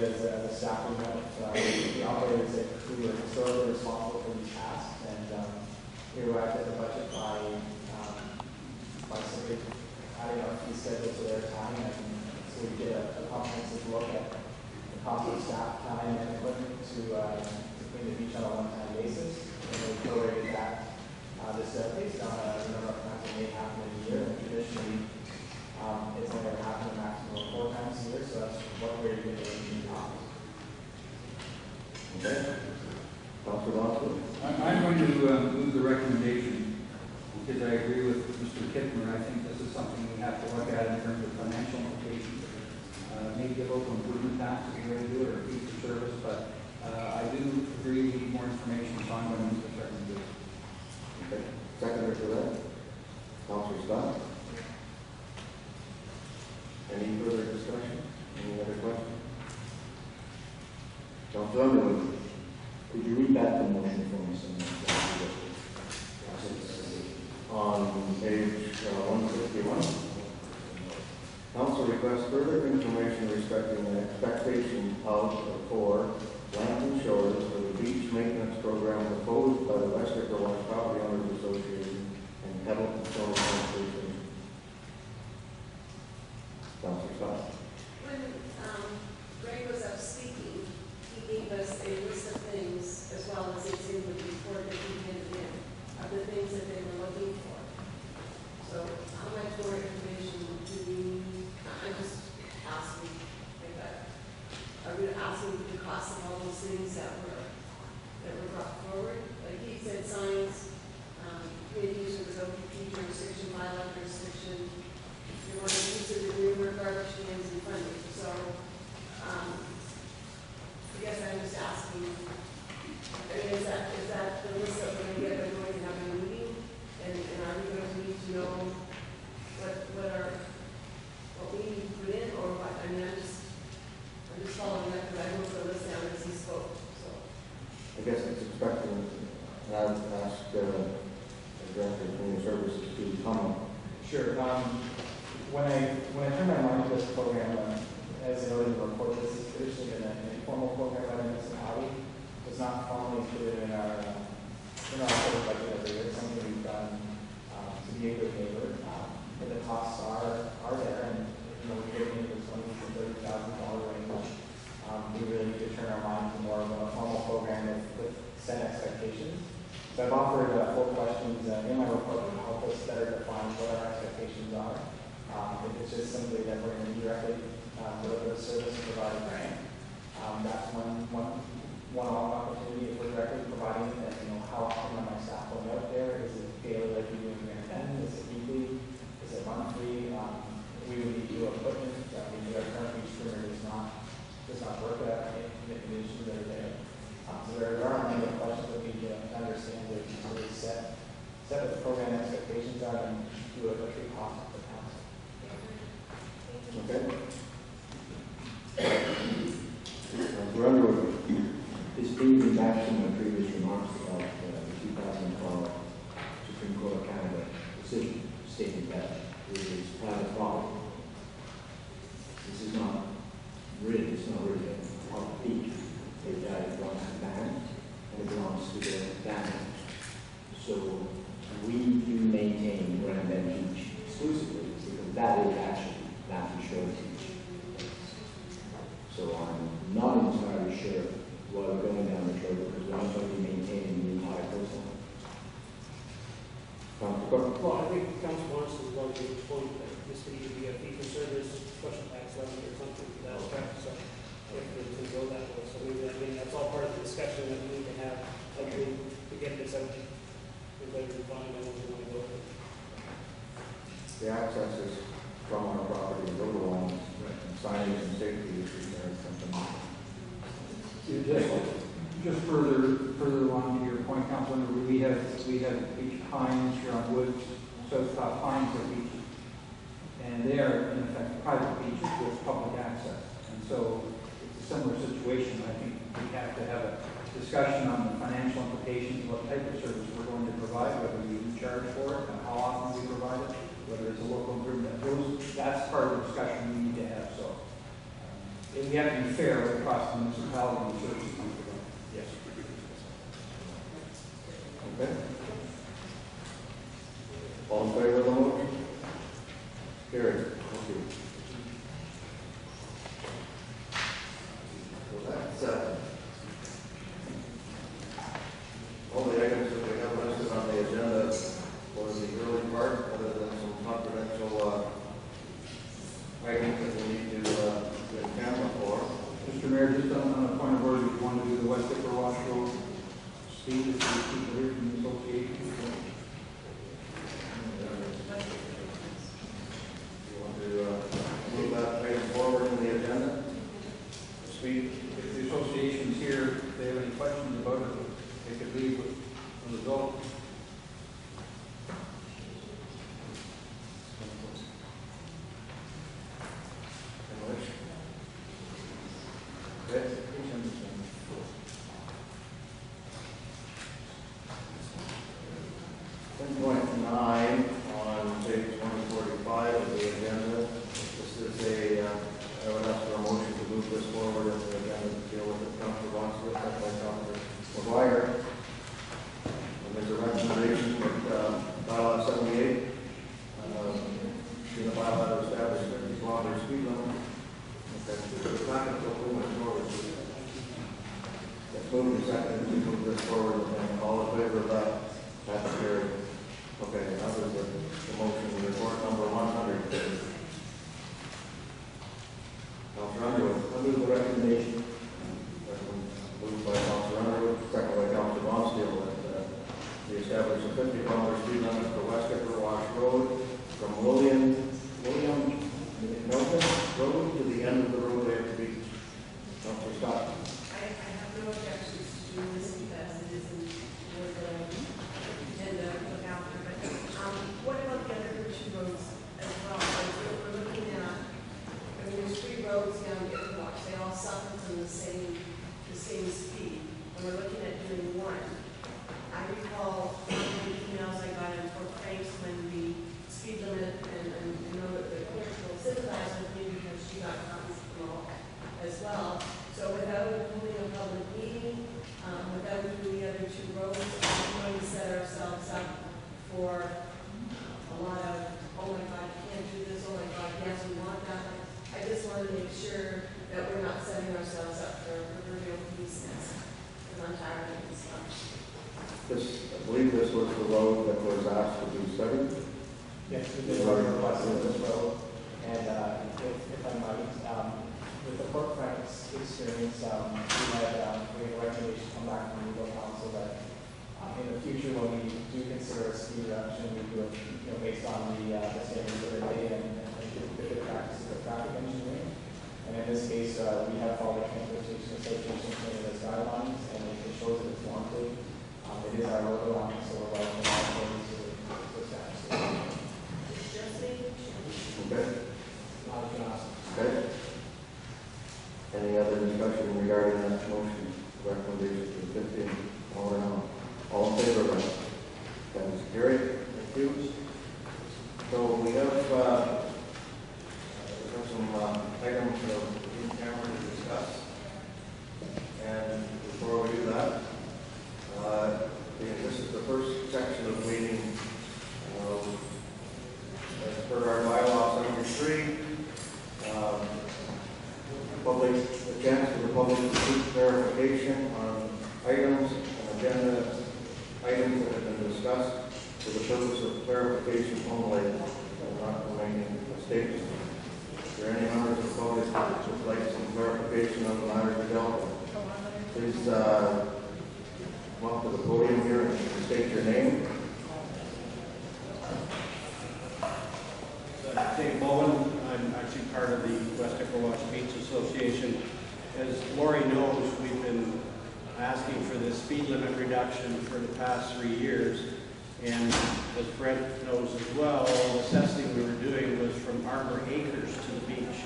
did as a staff, we met with the operators who were historically responsible for these tasks, and we arrived at the budget by simply adding our fee schedule to their time, and so we did a comprehensive look at the cost of staff time and equipment to clean the beach on a one-time basis, and we prorated that this based on the number of times it may happen in a year, and traditionally it's only ever happened a maximum of 4 times a year, so that's what we're doing in the office. Okay. Dr. Boswell? I'm going to move the recommendation because I agree with Mr. Kittner. I think this is something we have to look at in terms of financial implications. Maybe a local improvement tax is the way to do it, or fee for service, but I do agree we need more information, so I'm going to move this recommendation. Okay. Seconder for that? Councilor Scott? Any further discussion? Any other questions? Councilor Underwood? Could you read back the motion for me? On page 161. Council requests further information respecting the expectation of or for Land and Shores for the beach maintenance program proposed by the West Wash Property Owners Association and Pendleton Stone Conservation. Councilor Scott. When Greg was up speaking, he gave us a list of things, as well as it's in the report that he handed in, of the things that they were looking for. So how much more information do we need? I'm just asking, are we asking the cost of all those things that were brought forward? Like he said, signs, communities with OPP jurisdiction, bylaw jurisdiction, we want to use it in newer garbage cans and funding. So I guess I'm just asking, is that the list that we're going to get by going to have a meeting? And are we going to need to know what we need to put in, or what? I mean, I'm just following that because I wrote the list down as he spoke. So I guess it's expecting, and I would ask the Director of Community Services to comment. Sure. When I turn my mind to this program, as I noted in the report, this is traditionally an informal program by the municipality. It's not formally included in our budget every year. It's something we've done to be a good neighbor. And the costs are there, and we're getting into the $20,000 to $30,000 range. We really need to turn our mind to more of a formal program with set expectations. So I've offered 4 questions in my report to help us better define what our expectations are. If it's just simply that we're going to directly deliver a service and provide a grant, that's one opportunity. If we're directly providing it, how often are my staff going out there? Is it daily like we do in Grand Bend? Is it weekly? Is it monthly? We would need to do equipment. Our current beach trimmer does not work in the conditions that are there. So there are many questions that we need to understand to really set what the program expectations are and do a true cost of the council. Okay. We're Underwood. This brings me back to my previous remarks about the 2012 Supreme Court of Canada decision stating that it is private property. This is not really a public beach. It belongs to the band and it belongs to the band. So we do maintain Grand Bend Beach exclusively because that is actually Matthew Shore Beach. So I'm not entirely sure while we're going down the trail because we're not going to be maintaining the entire coastline. Well, I think Council wants to go to the point that this could either be a fee for service, special tax levy, or something to that effect. So if to go that way, so maybe that's all part of the discussion that we need to have to get this out. Everybody can find out what we want to go with. The access is from our property, road lines, and signage and safety issues are something. Just further along to your point, Councilor, we have beach pines here on Woods, South Pines are beaches, and they are in effect private beaches with public access. And so it's a similar situation. I think we have to have a discussion on the financial implications of what type of service we're going to provide, whether we charge for it, and how often we provide it, whether it's a local improvement. That's part of the discussion we need to have. So in we have to be fair across the municipality and services come together. Yes. Okay. All in favor of the motion? Carried. Thank you. So that's all the items that we have listed on the agenda for the early part, other than some confidential items that we need to get camera for. Mr. Mayor, just on a point of order, if you want to do the West Dipper Wash Road speed, if you keep here from the association. You want to move that item forward in the agenda? Speed. If the association's here, if they have any questions about it, they could leave with the result. Okay. 10.9 on page 145 of the agenda. This is I would ask for a motion to move this forward in the agenda to deal with it. Councilor Boswell, second by Councilor McGuire. And there's a recommendation that bylaw 78, in the bylaw to establish 50-kilometer speed limit. It's not going to go forward. Let's move to second to move this forward, and all in favor of that, that's carried. Okay, now there's the motion, report number 100. Councilor Underwood. I move the recommendation. Moved by Councilor Underwood, second by Councilor Bonstein, that we establish a 50-kilometer speed limit for West Dipper Wash Road from William Milton Road to the end of the roadway at the beach. Councilor Scott. I have no objections to doing this because it isn't what the agenda look after, but, what about the other two roads as well? Like, we're looking at, I mean, there's 3 roads down Dipper Wash, they all suffer from the same speed, and we're looking at doing one. I recall the emails I got in Fort Franks when the speed limit, and I know that the clerk will sympathize with me because she got copies from all as well. So without holding a public meeting, without doing the other 2 roads, we're going to set ourselves up for a lot of, oh my God, you can't do this, oh my God, yes, we want that. I just want to make sure that we're not setting ourselves up for proverbial police nest, because I'm tired of this stuff. I believe this was the road that was asked to be studied. Yes, we did requested this road, and if I might, with the Port Franks experience, we had a recommendation come back from legal counsel that in the future, when we do consider a speed reduction, we do it based on the standards of the day and the practices of traffic engineering. And in this case, we have followed the Transportation Association Canada's guidelines, and it shows that it's warranted. It is our local line, so we're welcome to establish. Just making sure. Okay. Not a job. Okay. Any other discussion regarding that motion, recommendation to 15? All in favor of that? That is carried. Thank you. So we have some items in camera to discuss. And before we do that, this is the first section of the meeting. As per our bylaw 73, the chance for the public to seek clarification on items and agenda items that have been discussed for the purpose of clarification only and not making mistakes. If there are any members of the public that would like some clarification on the matters dealt with, please come up to the podium here and state your name. Dave Bowen. I'm actually part of the West Dipper Wash Beach Association. As Lori knows, we've been asking for this speed limit reduction for the past 3 years. And as Brent knows as well, all the testing we were doing was from Arbor Acres to the beach.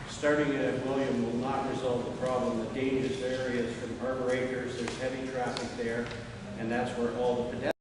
Starting at William will not resolve the problem. The dangerous areas from Arbor Acres, there's heavy traffic there, and that's where all the pedestrians